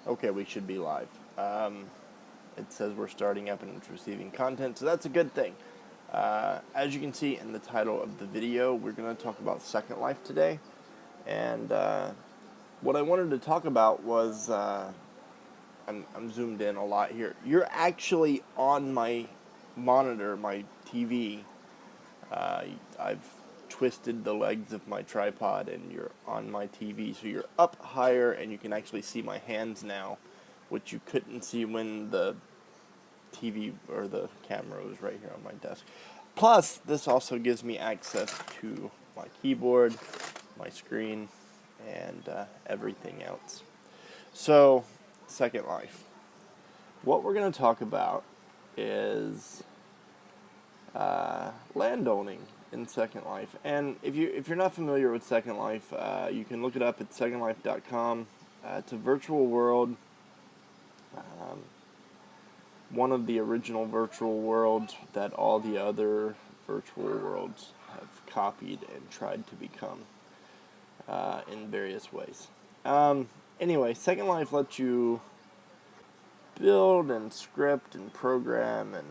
Okay, we should be live. It says we're starting up and it's receiving content, so that's a good thing. As you can see in the title of the video, we're going to talk about Second Life today. And what I wanted to talk about was, I'm zoomed in a lot here. You're actually on my monitor, my TV. I've twisted the legs of my tripod and you're on my TV, so you're up higher and you can actually see my hands now, which you couldn't see when the TV or the camera was right here on my desk. Plus, this also gives me access to my keyboard, my screen, and everything else. So, Second Life. What we're going to talk about is landowning in Second Life. And if you're not familiar with Second Life, you can look it up at secondlife.com. It's a virtual world, one of the original virtual worlds that all the other virtual worlds have copied and tried to become in various ways. Anyway, Second Life lets you build and script and program and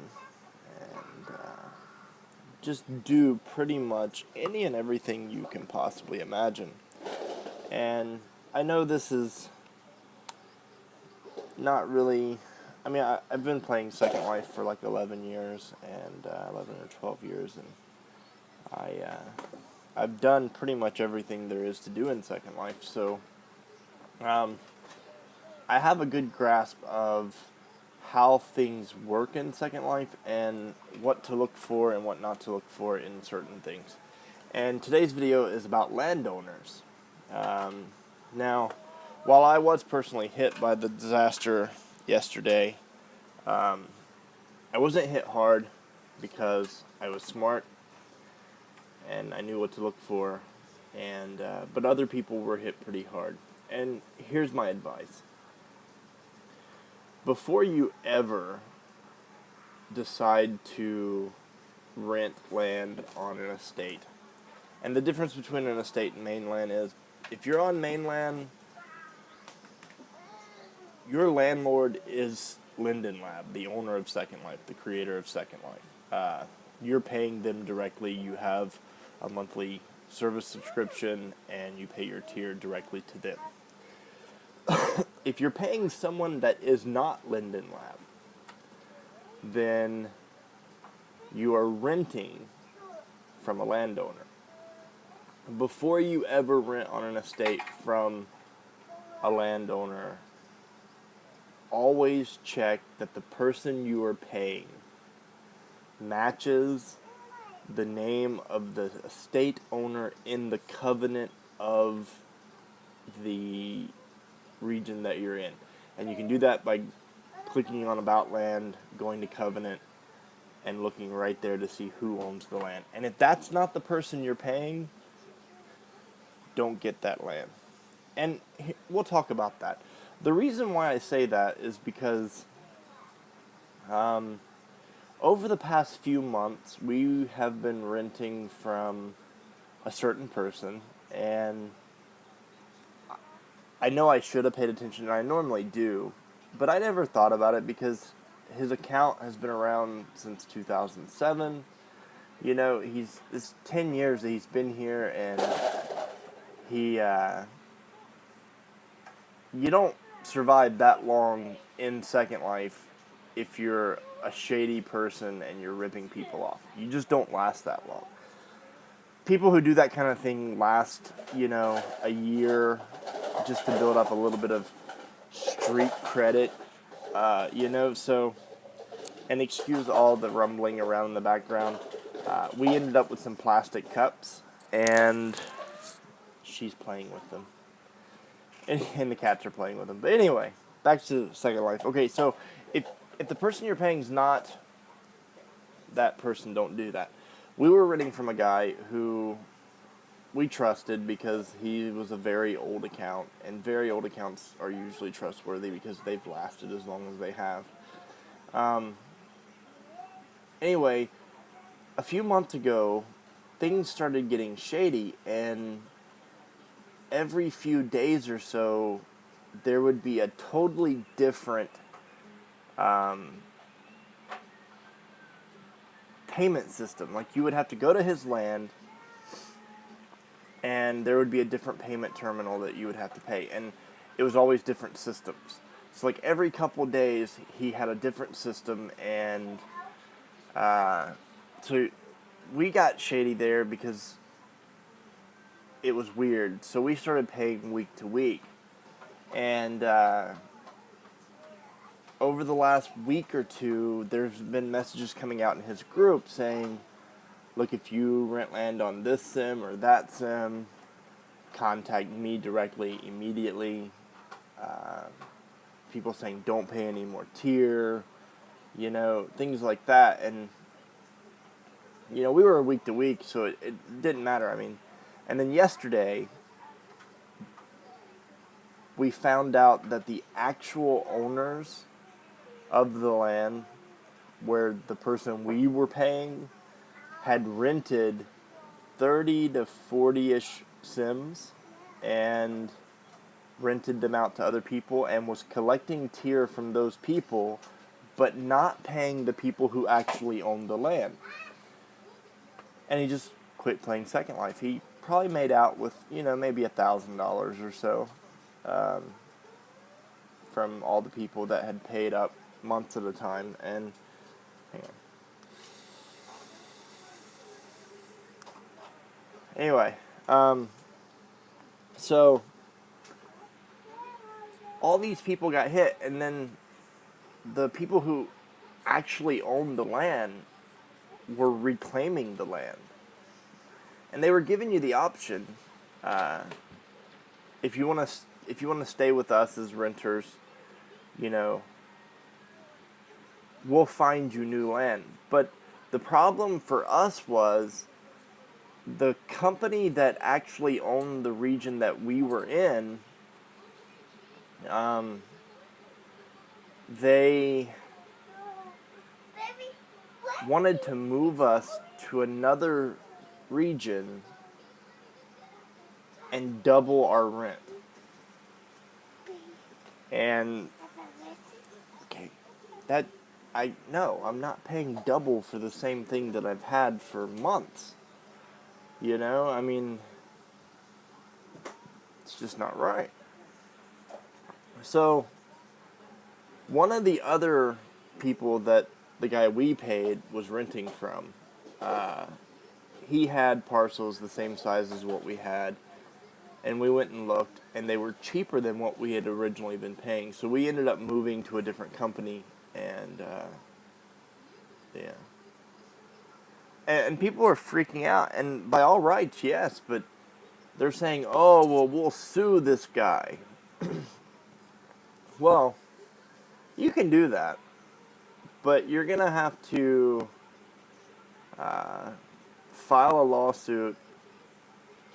just do pretty much any and everything you can possibly imagine. And I know this is not really... I mean, I've been playing Second Life for like 11 years, and 11 or 12 years, and I've done pretty much everything there is to do in Second Life, so I have a good grasp of how things work in Second Life and what to look for and what not to look for in certain things. And today's video is about landowners. Now, while I was personally hit by the disaster yesterday, I wasn't hit hard because I was smart and I knew what to look for, and but other people were hit pretty hard. And here's my advice. Before you ever decide to rent land on an estate, and the difference between an estate and mainland is, if you're on mainland, your landlord is Linden Lab, the owner of Second Life, the creator of Second Life. You're paying them directly. You have a monthly service subscription, and you pay your tier directly to them. If you're paying someone that is not Linden Lab, then you are renting from a landowner. Before you ever rent on an estate from a landowner, always check that the person you are paying matches the name of the estate owner in the covenant of the region that you're in. And you can do that by clicking on About Land, going to Covenant, and looking right there to see who owns the land. And if that's not the person you're paying, don't get that land. And we'll talk about that. The reason why I say that is because over the past few months, we have been renting from a certain person, and I know I should have paid attention, and I normally do, but I never thought about it because his account has been around since 2007. You know, it's 10 years that he's been here, and you don't survive that long in Second Life if you're a shady person and you're ripping people off. You just don't last that long. People who do that kind of thing last, a year just to build up a little bit of street credit, so, and excuse all the rumbling around in the background. We ended up with some plastic cups, and she's playing with them. And the cats are playing with them. But anyway, back to Second Life. Okay, so if the person you're paying is not that person, don't do that. We were renting from a guy who we trusted because he was a very old account, and very old accounts are usually trustworthy because they've lasted as long as they have. Anyway, a few months ago, things started getting shady, and every few days or so, there would be a totally different payment system. Like, you would have to go to his land, and there would be a different payment terminal that you would have to pay. And it was always different systems. So, like, every couple days, he had a different system, and so we got Shady there because it was weird. So we started paying week to week. And over the last week or two, there's been messages coming out in his group saying, look, if you rent land on this sim or that sim, contact me directly immediately. People saying don't pay any more tier, things like that. And, we were week to week, so it didn't matter. I mean, and then yesterday, we found out that the actual owners of the land, where the person we were paying had rented 30 to 40-ish sims and rented them out to other people and was collecting tier from those people, but not paying the people who actually owned the land. And he just quit playing Second Life. He probably made out with, maybe $1,000 or so from all the people that had paid up months at a time. And hang on. Anyway, so all these people got hit, and then the people who actually owned the land were reclaiming the land. And they were giving you the option, if you want to stay with us as renters, we'll find you new land. But the problem for us was the company that actually owned the region that we were in, they wanted to move us to another region and double our rent. And okay, I'm not paying double for the same thing that I've had for months. I mean, it's just not right. So one of the other people that the guy we paid was renting from, he had parcels the same size as what we had, and we went and looked, and they were cheaper than what we had originally been paying. So we ended up moving to a different company, and yeah. And people are freaking out, and by all rights, yes, but they're saying, oh, well, we'll sue this guy. Well, you can do that, but you're going to have to file a lawsuit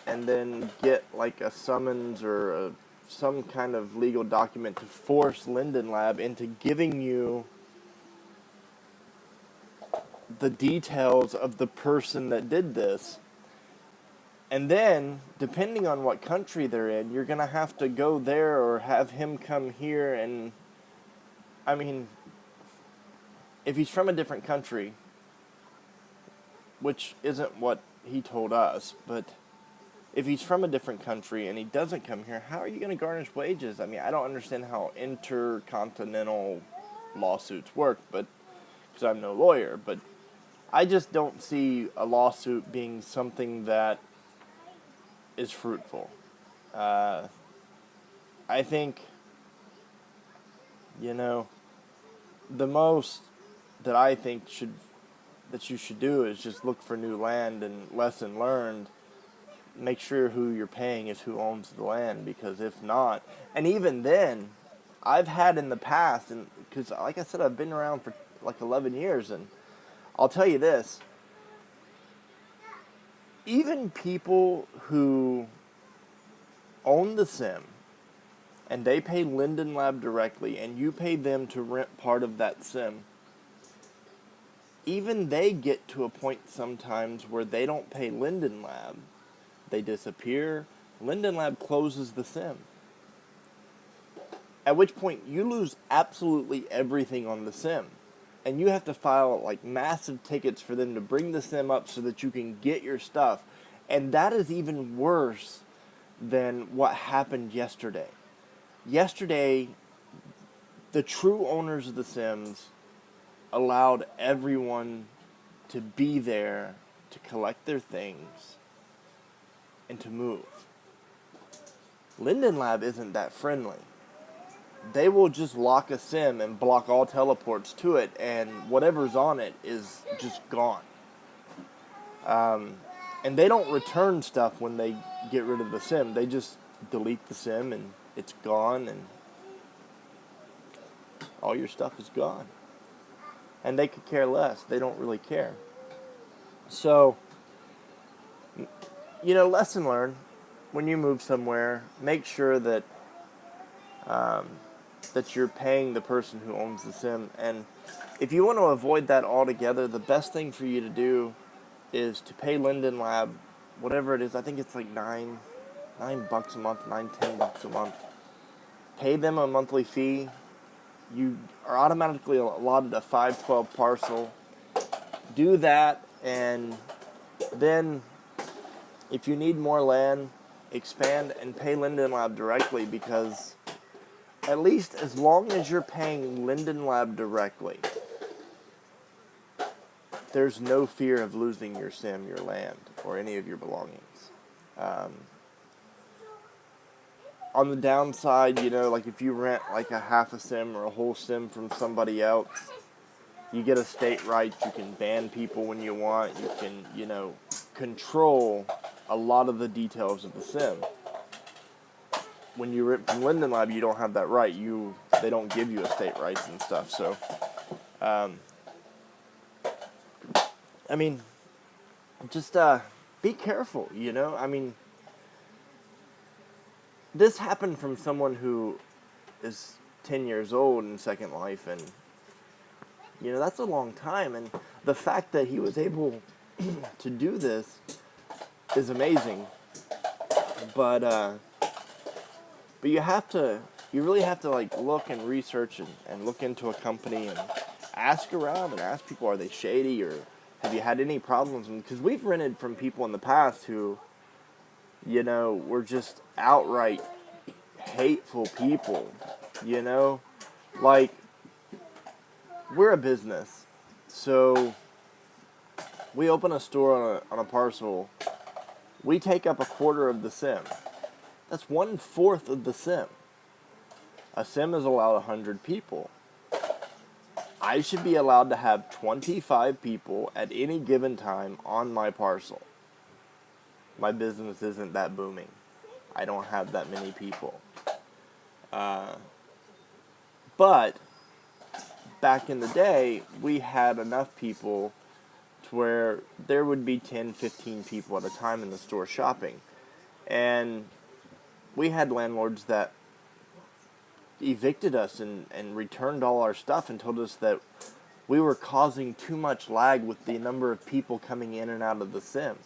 and then get like a summons or some kind of legal document to force Linden Lab into giving you the details of the person that did this. And then, depending on what country they're in, you're going to have to go there or have him come here. And, I mean, if he's from a different country, which isn't what he told us, but if he's from a different country and he doesn't come here, how are you going to garnish wages? I mean, I don't understand how intercontinental lawsuits work, but because I'm no lawyer, but I just don't see a lawsuit being something that is fruitful. I think, the most that I think that you should do is just look for new land, and lesson learned, make sure who you're paying is who owns the land, because if not, and even then, I've had in the past, and because like I said, I've been around for like 11 years, and I'll tell you this, even people who own the sim and they pay Linden Lab directly and you pay them to rent part of that sim, even they get to a point sometimes where they don't pay Linden Lab. They disappear. Linden Lab closes the sim. At which point you lose absolutely everything on the sim. And you have to file like massive tickets for them to bring the sim up so that you can get your stuff. And that is even worse than what happened yesterday. Yesterday, the true owners of the sims allowed everyone to be there to collect their things and to move. Linden Lab isn't that friendly. They will just lock a sim and block all teleports to it, and whatever's on it is just gone. And they don't return stuff when they get rid of the sim. They just delete the sim and it's gone, and all your stuff is gone. And they could care less. They don't really care. So, lesson learned. When you move somewhere, make sure that that you're paying the person who owns the sim. And if you want to avoid that altogether, the best thing for you to do is to pay Linden Lab, whatever it is. I think it's like $9 a month, $10 a month. Pay them a monthly fee. You are automatically allotted a 512 parcel. Do that, and then if you need more land, expand and pay Linden Lab directly, because at least as long as you're paying Linden Lab directly, there's no fear of losing your sim, your land, or any of your belongings. On the downside, like if you rent like a half a sim or a whole sim from somebody else, you get estate rights. You can ban people when you want. You can, control a lot of the details of the sim. When you rent from Linden Lab, you don't have that right. They don't give you estate rights and stuff. So, just be careful. This happened from someone who is 10 years old in Second Life, and that's a long time. And the fact that he was able to do this is amazing. But you really have to like look and research and look into a company and ask around and ask people, are they shady, or have you had any problems? Because we've rented from people in the past who, were just outright hateful people, like, we're a business, so we open a store on a parcel, we take up a quarter of the sim. That's 1/4 of the sim. A sim is allowed 100 people. I should be allowed to have 25 people at any given time on my parcel. My business isn't that booming. I don't have that many people. But back in the day, we had enough people to where there would be 10, 15 people at a time in the store shopping. And we had landlords that evicted us and returned all our stuff and told us that we were causing too much lag with the number of people coming in and out of the sim.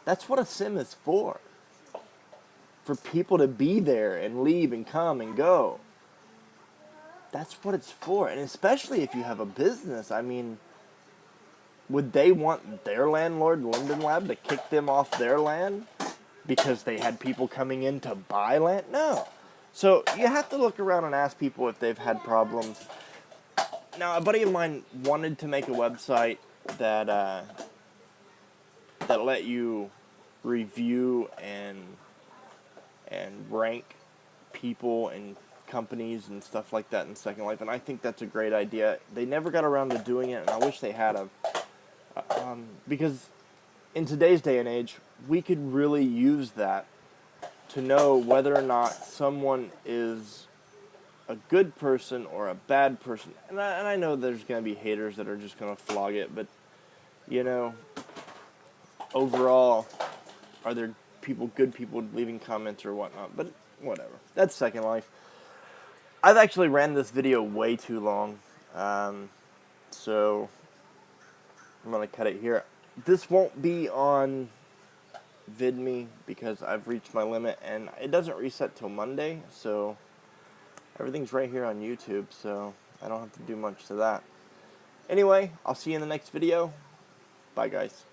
That's what a sim is for people to be there and leave and come and go. That's what it's for. And especially if you have a business, would they want their landlord, Linden Lab, to kick them off their land because they had people coming in to buy land? No. So you have to look around and ask people if they've had problems. Now, a buddy of mine wanted to make a website that let you review and rank people and companies and stuff like that in Second Life, and I think that's a great idea. They never got around to doing it, and I wish they had have. Because in today's day and age, we could really use that to know whether or not someone is a good person or a bad person. And I know there's going to be haters that are just going to flog it, but, overall, are there good people leaving comments or whatnot? But whatever. That's Second Life. I've actually ran this video way too long, so I'm going to cut it here. This won't be on VidMe because I've reached my limit, and it doesn't reset till Monday, so Everything's right here on YouTube, so I don't have to do much to that. Anyway, I'll see you in the next video. Bye, guys.